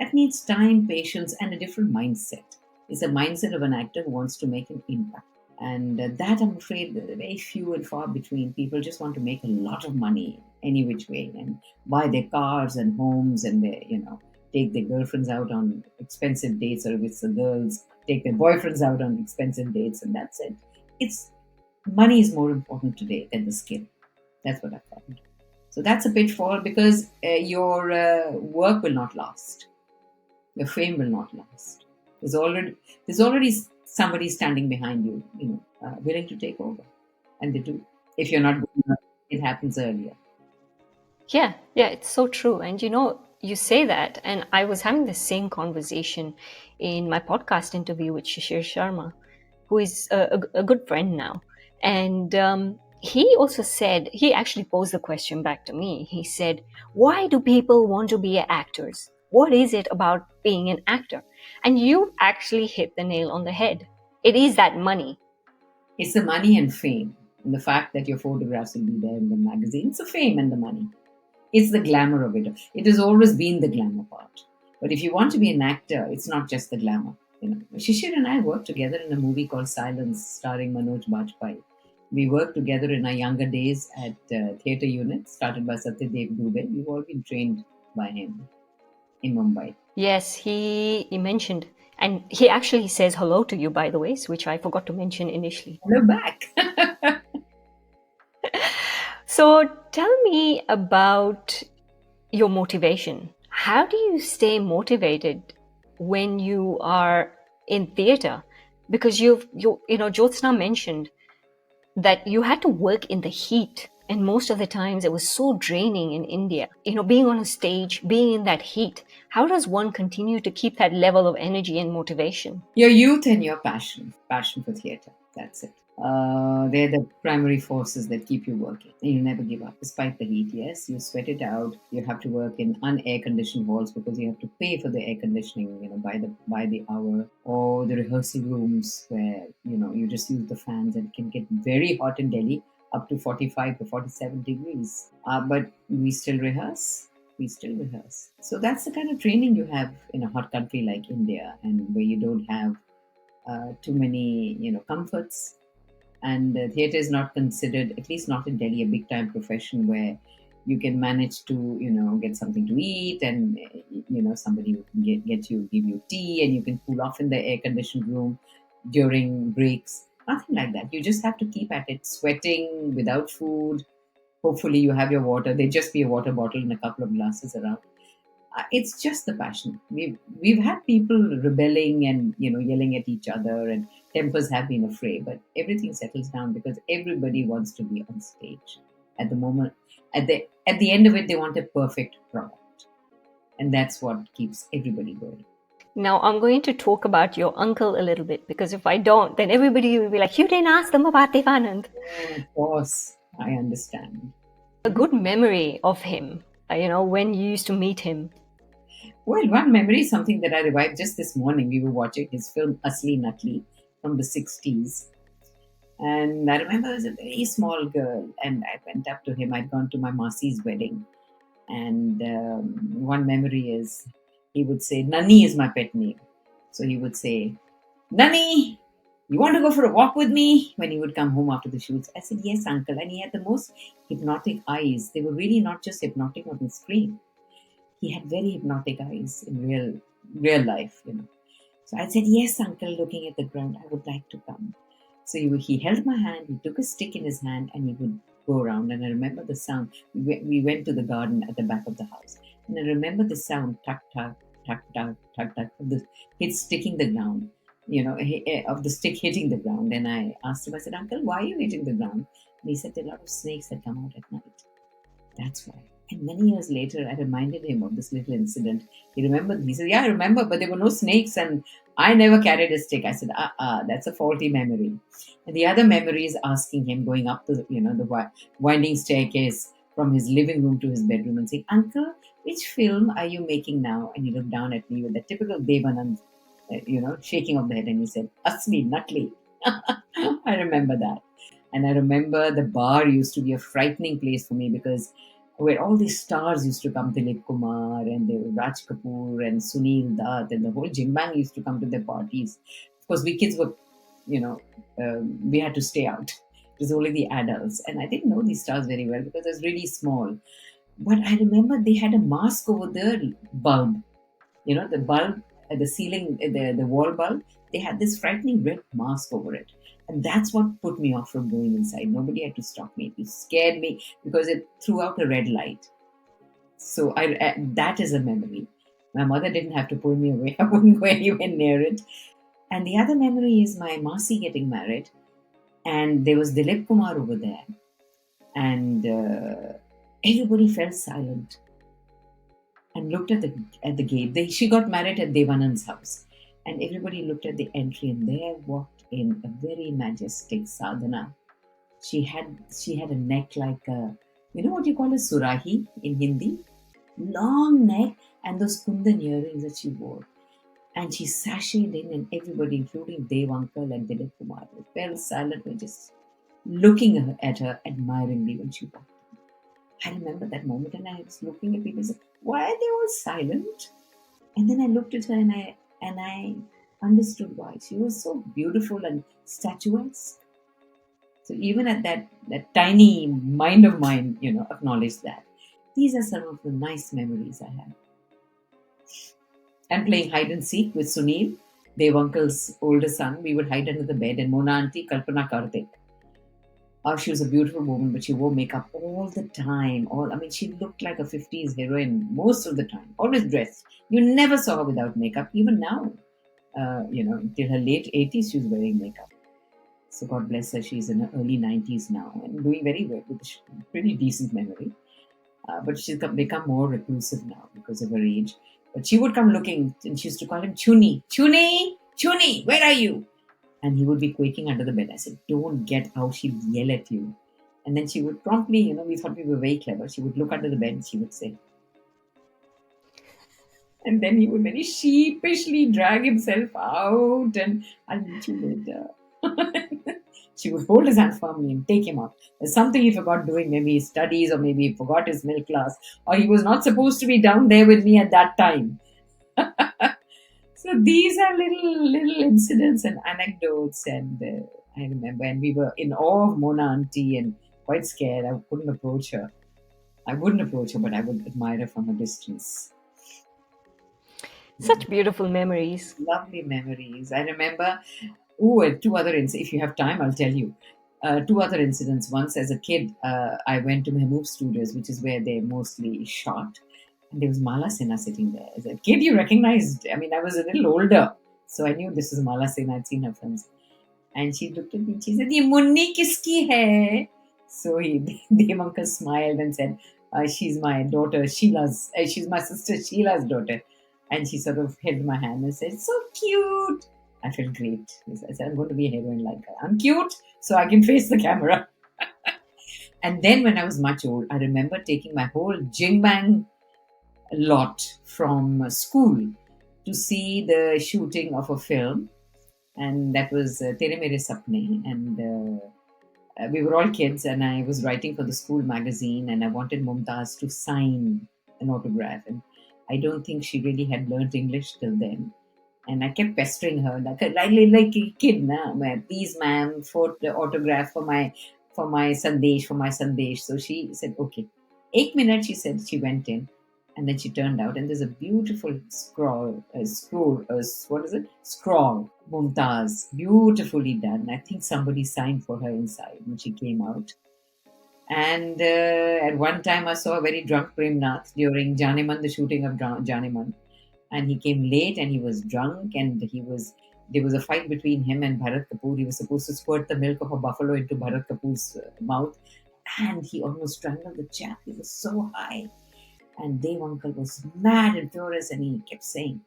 That needs time, patience, and a different mindset. It's a mindset of an actor who wants to make an impact. And that, I'm afraid, very few and far between. People just want to make a lot of money any which way and buy their cars and homes and take their girlfriends out on expensive dates, or if it's the girls, take their boyfriends out on expensive dates, and that's it. It's Money is more important today than the skill. That's what I found. So that's a pitfall because your work will not last. Your fame will not last. There's already somebody standing behind you, willing to take over, and they do. If you're not good enough, it happens earlier. Yeah, it's so true. And you say that, and I was having the same conversation in my podcast interview with Shishir Sharma, who is a good friend now. And he also said, he actually posed the question back to me. He said, why do people want to be actors? What is it about being an actor? And you actually hit the nail on the head. It is that money. It's the money and fame, and the fact that your photographs will be there in the magazine. It's the fame and the money. It's the glamour of it. It has always been the glamour part. But if you want to be an actor, it's not just the glamour. Shishir and I worked together in a movie called Silence, starring Manoj Bajpayee. We worked together in our younger days at theatre unit, started by Satyadev Dubey. We've all been trained by him in Mumbai. Yes, he mentioned, and he actually says hello to you, by the way, which I forgot to mention initially. Hello back. So tell me about your motivation. How do you stay motivated when you are in theatre? Because Jyotsna mentioned that you had to work in the heat, and most of the times it was so draining in India. Being on a stage, being in that heat, how does one continue to keep that level of energy and motivation? Your youth and your passion for theatre. That's it. They're the primary forces that keep you working. You never give up, despite the heat. Yes, you sweat it out. You have to work in un-air conditioned halls because you have to pay for the air conditioning, by the hour, or the rehearsal rooms where you just use the fans, and it can get very hot in Delhi, up to 45 to 47 degrees. But we still rehearse. So that's the kind of training you have in a hot country like India, and where you don't have too many, comforts. And theatre is not considered, at least not in Delhi, a big time profession where you can manage to, get something to eat, and somebody will give you tea, and you can cool off in the air conditioned room during breaks. Nothing like that. You just have to keep at it, sweating without food. Hopefully, you have your water. There just be a water bottle and a couple of glasses around. It's just the passion. We've had people rebelling and yelling at each other, and tempers have been afray, but everything settles down because everybody wants to be on stage. At the moment, at the end of it, they want a perfect product, and that's what keeps everybody going. Now, I'm going to talk about your uncle a little bit, because if I don't, then everybody will be like, you didn't ask them about Dev Anand. Of course, I understand. A good memory of him, when you used to meet him. Well, one memory is something that I revived just this morning. We were watching his film Asli Nakli from the 60s. And I remember I was a very small girl, and I went up to him. I'd gone to my Masi's wedding. And one memory is he would say, Nani is my pet name. So he would say, Nani, you want to go for a walk with me? When he would come home after the shoots. I said, yes, uncle. And he had the most hypnotic eyes. They were really not just hypnotic on the screen. He had very hypnotic eyes in real life. So I said, yes, uncle, looking at the ground, I would like to come. So he held my hand, he took a stick in his hand, and he would go around. And I remember the sound. We went to the garden at the back of the house. And I remember the sound, tuck, tuck, tuck, tuck, tuck, tuck, of the hit sticking the ground, of the stick hitting the ground. And I asked him, I said, Uncle, why are you hitting the ground? And he said, there are a lot of snakes that come out at night. That's why. And many years later, I reminded him of this little incident. He remembered. He said, yeah, I remember, but there were no snakes and I never carried a stick. I said, that's a faulty memory. And the other memory is asking him, going up the winding staircase from his living room to his bedroom and saying, Uncle, which film are you making now? And he looked down at me with the typical Dev Anand, shaking of the head. And he said, Asli, Natli. I remember that. And I remember the bar used to be a frightening place for me because where all these stars used to come, Dilip Kumar and Raj Kapoor and Sunil Dutt and the whole Jimbang used to come to their parties. Of course, we kids were, we had to stay out. It was only the adults. And I didn't know these stars very well because I was really small. But I remember they had a mask over the bulb. The bulb at the ceiling, the wall bulb, they had this frightening red mask over it. And that's what put me off from going inside. Nobody had to stop me. It scared me because it threw out a red light. So that is a memory. My mother didn't have to pull me away. I wouldn't go anywhere near it. And the other memory is my Masi getting married. And there was Dilip Kumar over there. And everybody fell silent and looked at the gate. She got married at Dev Anand's house. And everybody looked at the entry, and there walked in a very majestic sadhana. She had a neck like what you call a surahi in Hindi, long neck, and those kundan earrings that she wore. And she sashayed in, and everybody, including Dev Uncle and Dilip Kumar, fell silent, were just looking at her admiringly when she walked in. I remember that moment, and I was looking at people and said, why are they all silent? And then I looked at her, and I understood why. She was so beautiful and statuesque. So even at that tiny mind of mine, acknowledged that. These are some of the nice memories I have. And playing hide and seek with Sunil, Dev Uncle's older son. We would hide under the bed, and Mona Auntie, Kalpana Karthik. She was a beautiful woman, but she wore makeup all the time. She looked like a 50s heroine most of the time, always dressed. You never saw her without makeup. Even now, till her late 80s, she was wearing makeup. So God bless her. She's in her early 90s now and doing very well with a pretty decent memory. But she's become more reclusive now because of her age. But she would come looking, and she used to call him Chuni. Chuni! Chuni! Where are you? And he would be quaking under the bed. I said, don't get out. She'll yell at you. And then she would promptly, we thought we were very clever. She would look under the bed and she would say. And then he would very sheepishly drag himself out and I'll meet you later. She would hold his hand firmly and take him out. There's something he forgot doing, maybe his studies, or maybe he forgot his milk class, or he was not supposed to be down there with me at that time. So these are little incidents and anecdotes, and I remember, and we were in awe of Mona Auntie and quite scared. I couldn't approach her. I wouldn't approach her, but I would admire her from a distance. Such beautiful memories. Lovely memories. I remember, two other incidents. If you have time, I'll tell you. Two other incidents. Once as a kid, I went to Mahim Studios, which is where they mostly shot. And there was Mala Sinha sitting there. As a kid, you recognized, I was a little older. So I knew this was Mala Sinha. I'd seen her films. And she looked at me and she said, "Ye munni kiski hai?" So Dev Uncle smiled and said, "She's my daughter Sheila's, she's my sister Sheila's daughter." And she sort of held my hand and said, "So cute." I felt great. I said, "I'm going to be a heroine like her. I'm cute, so I can face the camera." And then when I was much old, I remember taking my whole Jingbang lot from school to see the shooting of a film. And that was Tere Mere Sapne. And we were all kids, and I was writing for the school magazine, and I wanted Mumtaz to sign an autograph. And I don't think she really had learnt English till then. And I kept pestering her like a kid now. "Please, ma'am, for the autograph for my sandesh. So she said, "Okay." 8 minutes, she said. She went in, and then she turned out, and there's a beautiful scroll. What is it? Scroll. Mumtaz, beautifully done. I think somebody signed for her inside when she came out. And at one time, I saw a very drunk Prem Nath during Janeman, the shooting of Janeman, and he came late and he was drunk and there was a fight between him and Bharat Kapoor. He was supposed to squirt the milk of a buffalo into Bharat Kapoor's mouth, and he almost strangled the chap. He was so high, and Dev uncle was mad and furious, and he kept saying,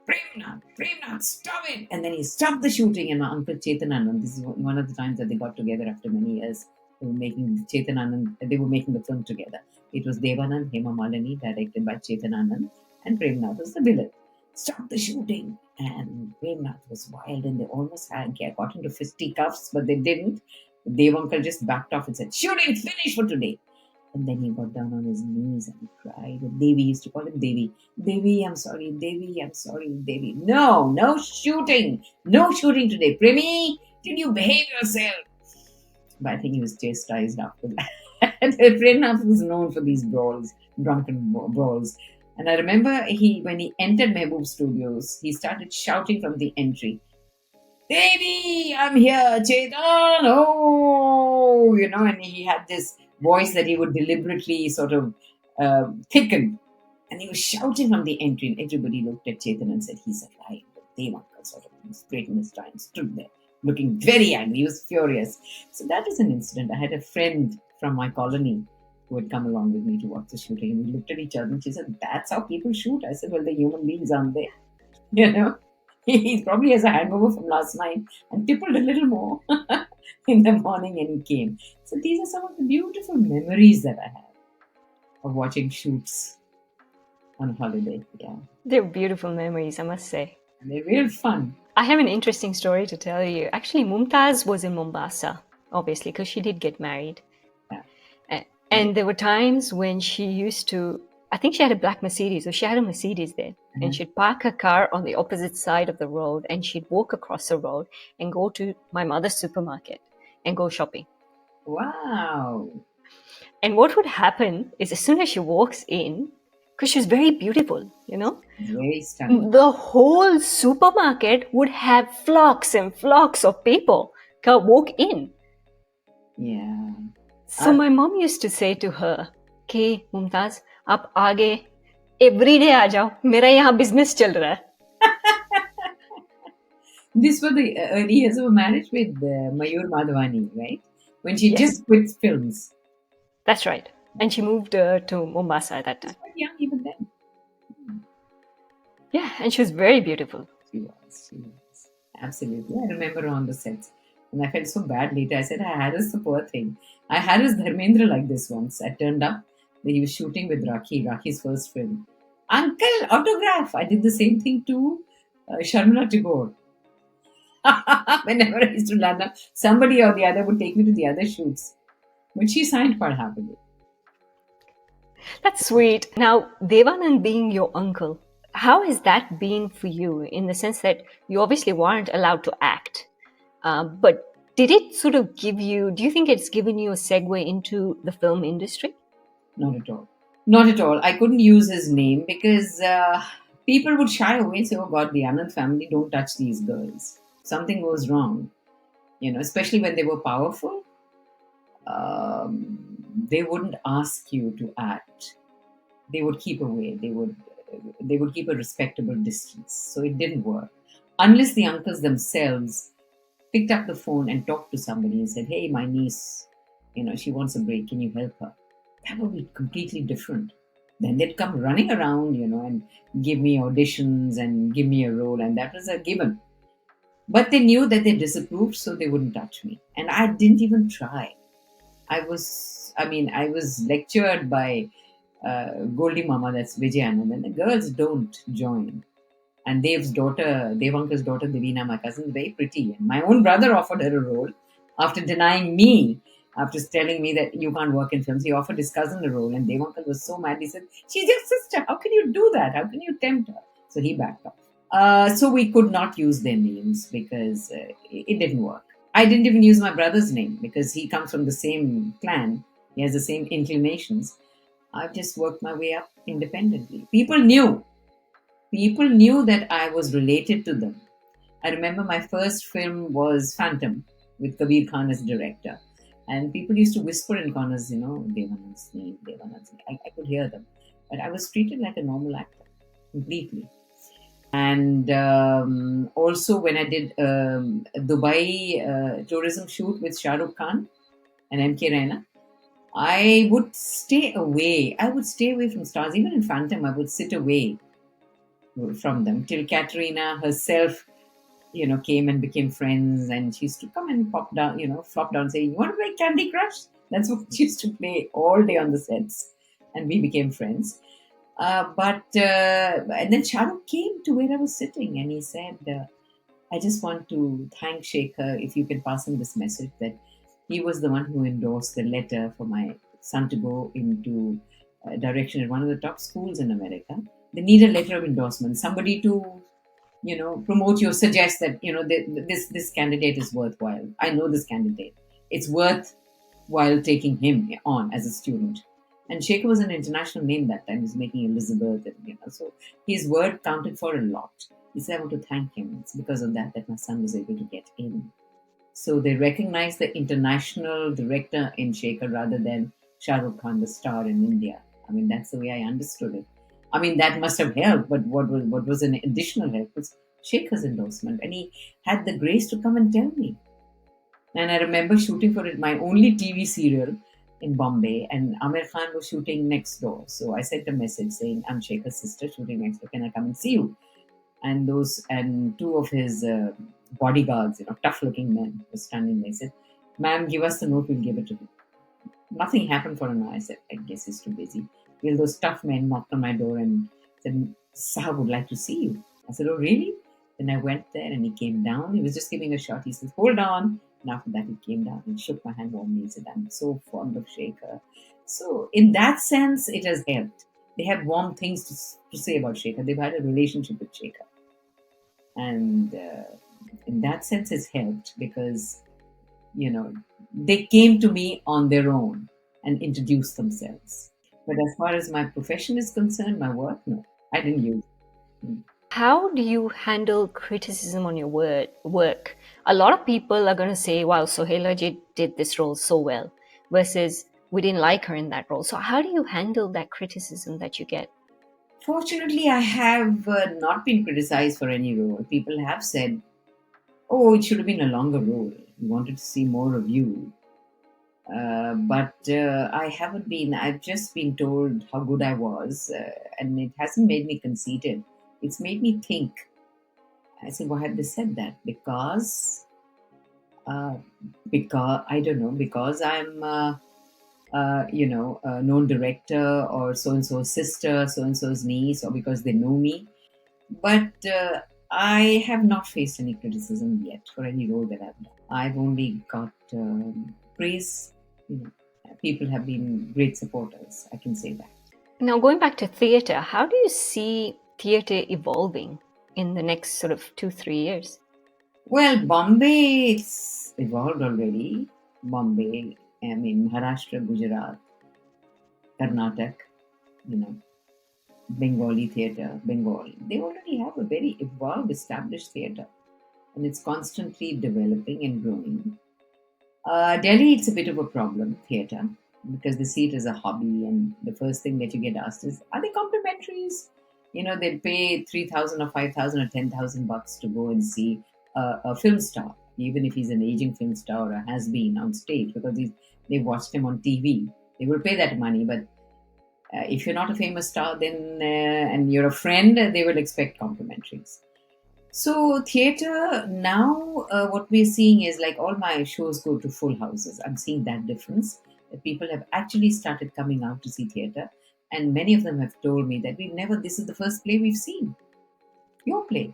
Premnath, stop it! And then he stopped the shooting, and my uncle Chetananand, this is one of the times that they got together after many years. They were making the film together. It was Dev Anand, Hema Malini, directed by Chetananand, and Premnath was the villain. Stop the shooting! And Premnath was wild, and they almost got into fisticuffs, but they didn't. Dev uncle just backed off and said, shooting finished for today. And then he got down on his knees and he cried. And Devi used to call him Devi. Devi, I'm sorry. Devi, I'm sorry. Devi. No, no shooting. No shooting today. Premi, did you behave yourself? But I think he was chastised after that. And Premnath was known for these brawls, drunken brawls. And I remember when he entered Mehboob Studios, he started shouting from the entry, Devi, I'm here, Chetan, oh, and he had this voice that he would deliberately sort of thicken. And he was shouting from the entry, and everybody looked at Chetan and said, he's alive. But Dev uncle sort of straightened his tie and stood there, looking very angry. He was furious. So that was an incident. I had a friend from my colony who had come along with me to watch the shooting, and we looked at each other, and she said, that's how people shoot. I said, well, they're human beings, aren't they? He probably has a hangover from last night and tippled a little more in the morning, and he came. So these are some of the beautiful memories that I have of watching shoots on holiday. Yeah, They're beautiful memories, I must say. and they're real fun. I have an interesting story to tell you. Actually, Mumtaz was in Mombasa, obviously, because she did get married. Yeah. And there were times when she used to, I think she had a black Mercedes, or she had a Mercedes there. Mm-hmm. And she'd park her car on the opposite side of the road, and she'd walk across the road and go to my mother's supermarket and go shopping. Wow. And what would happen is, as soon as she walks in, because she's very beautiful, very stunning, the whole supermarket would have flocks and flocks of people walk in. Yeah. So my mom used to say to her, "Okay, Mumtaz, आप आगे every day आ जाओ, मेरा यहाँ business चल रहा है." This was the early years of marriage with Mayur Madhwani, right? When she just quit films. That's right. And she moved to Mombasa at that time. She was quite young even then. Yeah, and she was very beautiful. She was. Absolutely. I remember her on the sets. And I felt so bad later. I said, I harassed the poor thing. I harassed Dharmendra like this once. I turned up. He was shooting with Rakhi's first film. Uncle, autograph. I did the same thing to Sharmila Tagore. Whenever I used to land up, somebody or the other would take me to the other shoots. But she signed quite happily. That's sweet. Now, Dev Anand being your uncle, how has that been for you, in the sense that you obviously weren't allowed to act? But did it sort of do you think it's given you a segue into the film industry? Not at all. Not at all. I couldn't use his name because people would shy away and say, oh God, the Anand family, don't touch these girls. Something goes wrong. Especially when they were powerful. They wouldn't ask you to act. They would keep away. They would keep a respectable distance. So it didn't work. Unless the uncles themselves picked up the phone and talked to somebody and said, hey, my niece, she wants a break. Can you help her? That would be completely different. Then they'd come running around, and give me auditions and give me a role. And that was a given. But they knew that they disapproved, so they wouldn't touch me. And I didn't even try. I was lectured by Goldie Mama, that's Vijay Anand, and the girls don't join. And Dev uncle's daughter, Devina, my cousin, is very pretty. And my own brother offered her a role after denying me, after telling me that you can't work in films. He offered his cousin a role, and Dev uncle was so mad. He said, she's your sister. How can you do that? How can you tempt her? So he backed off. So we could not use their names because it didn't work. I didn't even use my brother's name because he comes from the same clan. He has the same inclinations. I've just worked my way up independently. People knew that I was related to them. I remember my first film was Phantom with Kabir Khan as director. And people used to whisper in corners, Dev Anand's name, Dev Anand's name. I could hear them. But I was treated like a normal actor, completely. And also, when I did a Dubai tourism shoot with Shah Rukh Khan and MK Raina, I would stay away. I would stay away from stars. Even in Phantom, I would sit away from them till Katrina herself, came and became friends. And she used to come and pop down, flop down, say, "You want to play Candy Crush?" That's what she used to play all day on the sets. And we became friends. And then Shah Rukh came to where I was sitting and he said, "I just want to thank Shekhar if you can pass him this message that he was the one who endorsed the letter for my son to go into direction at one of the top schools in America. They need a letter of endorsement, somebody to, promote you, suggest that, this candidate is worthwhile. I know this candidate. It's worthwhile taking him on as a student." And Shekhar was an international name that time. He was making Elizabeth, and so his word counted for a lot. He said, "I want to thank him. It's because of that my son was able to get in." So they recognized the international director in Shekhar rather than Shah Rukh Khan, the star in India. I mean, that's the way I understood it. I mean, that must have helped, but what was an additional help was Shekhar's endorsement. And he had the grace to come and tell me. And I remember shooting for it, my only TV serial in Bombay, and Amir Khan was shooting next door. So I sent a message saying, "I'm Shekhar's sister shooting next door. Can I come and see you?" And two of his bodyguards, tough-looking men, were standing there. He said, "Ma'am, give us the note. We'll give it to him." Nothing happened for an hour. I said, "I guess he's too busy." Well, those tough men knocked on my door and said, "Sir would like to see you." I said, "Oh, really?" Then I went there and he came down. He was just giving a shot. He said, "Hold on." And after that, he came down and shook my hand warmly. He said, "I'm so fond of Shekhar." So, in that sense, it has helped. They have warm things to say about Shekhar. They've had a relationship with Shekhar. And in that sense, it's helped because, they came to me on their own and introduced themselves. But as far as my profession is concerned, my work, no, I didn't use it. How do you handle criticism on your work? A lot of people are going to say, "Wow, Sohaila did this role so well," versus, "We didn't like her in that role." So how do you handle that criticism that you get? Fortunately, I have not been criticized for any role. People have said, "Oh, it should have been a longer role. We wanted to see more of you." But I haven't been, I've just been told how good I was, and it hasn't made me conceited. It's made me think. I say, why have they said that? Uh, because I don't know, because I'm, a known director or so and so's sister, so and so's niece, or because they know me. But I have not faced any criticism yet for any role that I've done. I've only got praise. You know, people have been great supporters. I can say that. Now, going back to theatre, how do you see theatre evolving in the next sort of 2-3 years? Well, Bombay, it's evolved already. Bombay, I mean, Maharashtra, Gujarat, Karnataka, you know, Bengali theatre, Bengal. They already have a very evolved, established theatre, and it's constantly developing and growing. Delhi, it's a bit of a problem, theatre, because they see it as a hobby, and the first thing that you get asked is, "Are they complimentaries?" They pay 3,000 or 5,000 or 10,000 bucks to go and see a film star, even if he's an aging film star or has been on stage, because they've watched him on TV. They will pay that money, but if you're not a famous star, then and you're a friend, they will expect complimentaries. So theater now, what we're seeing is like all my shows go to full houses. I'm seeing that difference. That people have actually started coming out to see theater, and many of them have told me that we've never. This is the first play we've seen, your play,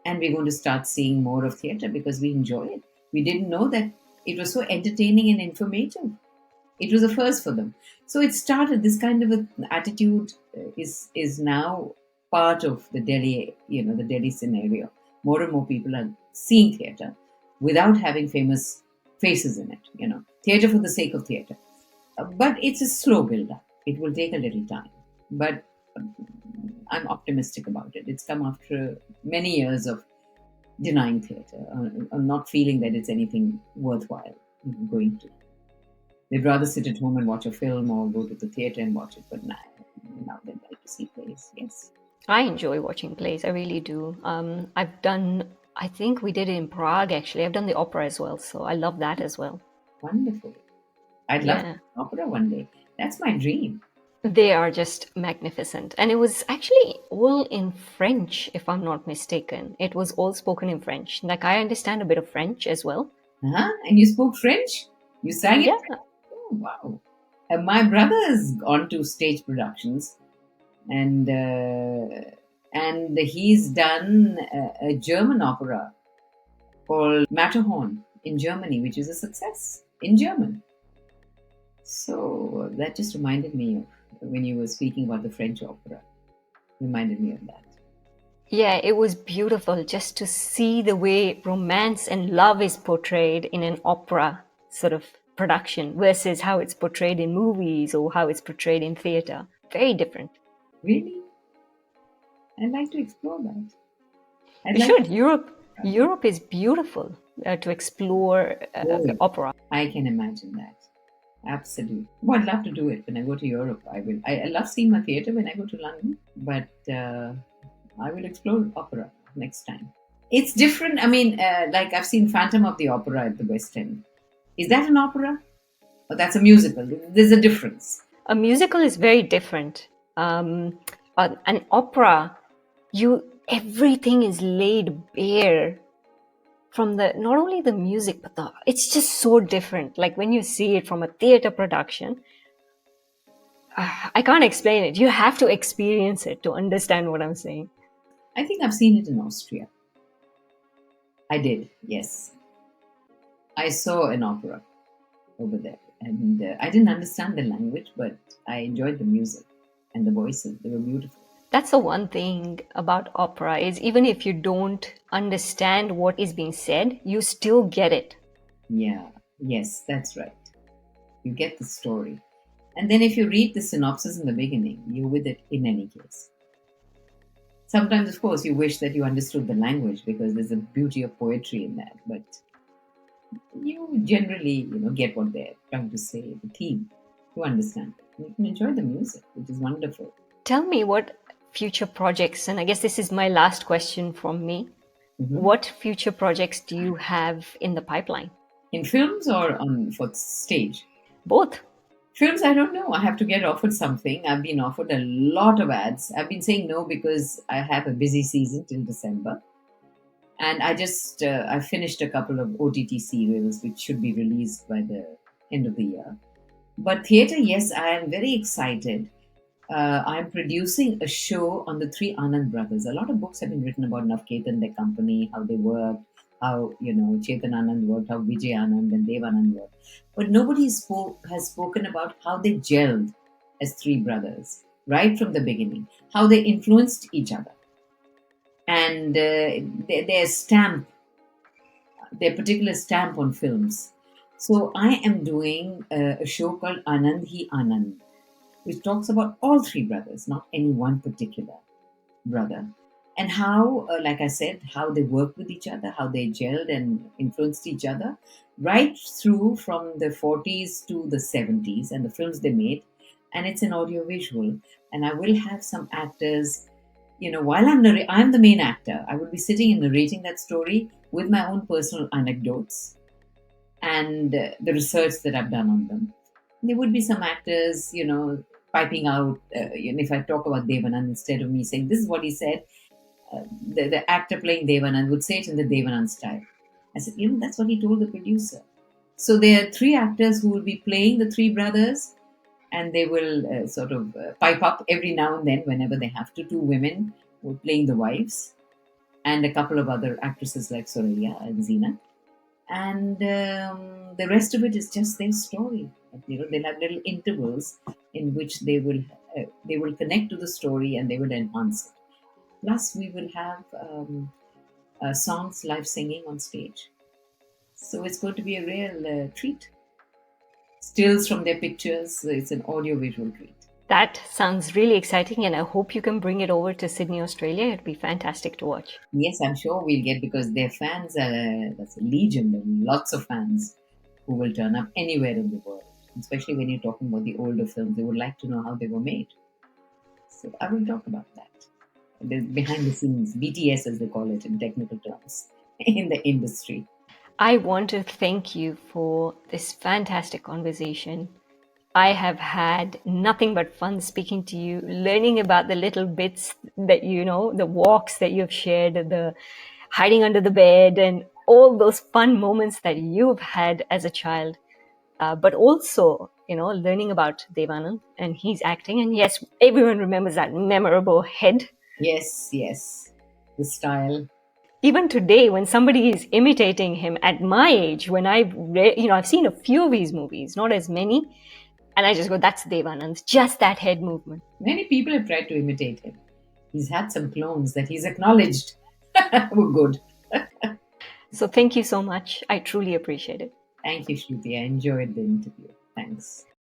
and we're going to start seeing more of theater because we enjoy it. We didn't know that it was so entertaining and informative. It was a first for them. So it started this kind of an attitude is now part of the Delhi, the Delhi scenario. More and more people are seeing theatre without having famous faces in it. Theatre for the sake of theatre. But it's a slow build up. It will take a little time, but I'm optimistic about it. It's come after many years of denying theatre, or not feeling that it's anything worthwhile going to. They'd rather sit at home and watch a film or go to the theatre and watch it. But now they'd like to see plays. Yes. I enjoy watching plays. I really do. I've done. I think we did it in Prague. Actually, I've done the opera as well, so I love that as well. Wonderful. I'd love to Yeah, do opera one day. That's my dream. they are just magnificent, and it was actually all in French, if I'm not mistaken. It was all spoken in French. Like I understand a bit of French as well. Uh-huh. And you spoke French? You sang in Yeah, French? Oh, wow. My brother has gone to stage productions, and he's done a German opera called Matterhorn in Germany, which is a success in German. So that just reminded me of when you were speaking about the French opera. Reminded me of that. yeah, it was beautiful just to see the way romance and love is portrayed in an opera sort of production versus how it's portrayed in movies or how it's portrayed in theater. Very different. Really, I'd like to explore that. I'd You like. should. Europe is beautiful to explore Oh, opera. I can imagine that. Absolutely. Well, I'd love to do it when I go to Europe. I will. I love seeing my theatre when I go to London, but I will explore opera next time. It's different. I mean, like I've seen Phantom of the Opera at the West End. Is that an opera? Or that's a musical? There's a difference. A musical is very different. An opera, everything is laid bare from the not only the music but it's just so different. Like when you see it from a theater production, I can't explain it. You have to experience it to understand what I'm saying. I think I've seen it in Austria. I did, yes. I saw an opera over there, and I didn't understand the language, but I enjoyed the music and the voices. They were beautiful. That's the one thing about opera is even if you don't understand what is being said, you still get it. Yeah, yes, that's right. You get the story. And then if you read the synopsis in the beginning, you're with it in any case. Sometimes, of course, you wish that you understood the language because there's a beauty of poetry in that, but you generally, get what they're trying to say, the theme. You understand it. You can enjoy the music, which is wonderful. Tell me what future projects, and I guess this is my last question from me. Mhm. What future projects do you have in the pipeline? In films or on for stage? Both. Films, I don't know. I have to get offered something. I've been offered a lot of ads. I've been saying no because I have a busy season till December. And I finished a couple of OTT serials which should be released by the end of the year. But theatre, yes, I am very excited. I'm producing a show on the three Anand brothers. A lot of books have been written about Navket and their company, how they worked, how Chetan Anand worked, how Vijay Anand and Dev Anand worked. But nobody has spoken about how they gelled as three brothers right from the beginning, how they influenced each other, and their stamp, their particular stamp on films. So I am doing a show called Anand Hi Anand, which talks about all three brothers, not any one particular brother, and how, like I said, how they worked with each other, how they gelled and influenced each other, right through from the 40s to the 70s and the films they made. And it's an audio visual. And I will have some actors, while I'm the main actor, I will be sitting and narrating that story with my own personal anecdotes and the research that I've done on them. There would be some actors, piping out. If I talk about Dev Anand, instead of me saying this is what he said, the actor playing Dev Anand would say it in the Dev Anand style. I said, that's what he told the producer. So there are three actors who will be playing the three brothers, and they will sort of pipe up every now and then whenever they have to. Two women who are playing the wives, and a couple of other actresses like Soraya and Zina. And the rest of it is just their story. They'll have little intervals in which they will connect to the story and they will enhance it. Plus, we will have songs, live singing on stage. So it's going to be a real treat. Stills from their pictures. It's an audio-visual treat. That sounds really exciting, and I hope you can bring it over to Sydney, Australia. It'd be fantastic to watch. Yes, I'm sure we'll get, because their fans are that's a legion. There are lots of fans who will turn up anywhere in the world. especially when you're talking about the older films. They would like to know how they were made. So I will talk about that. The behind the scenes, BTS as they call it in technical terms, in the industry. I want to thank you for this fantastic conversation. I have had nothing but fun speaking to you, learning about the little bits that you know, the walks that you've shared, the hiding under the bed, and all those fun moments that you've had as a child. But also, learning about Dev Anand and his acting. And yes, everyone remembers that memorable head. Yes, yes. The style. Even today, when somebody is imitating him at my age, when I've seen a few of his movies, not as many, and I just go, that's Dev Anand, just that head movement. Many people have tried to imitate him. He's had some clones that he's acknowledged were good. So thank you so much. I truly appreciate it. Thank you, Shruti. I enjoyed the interview. Thanks.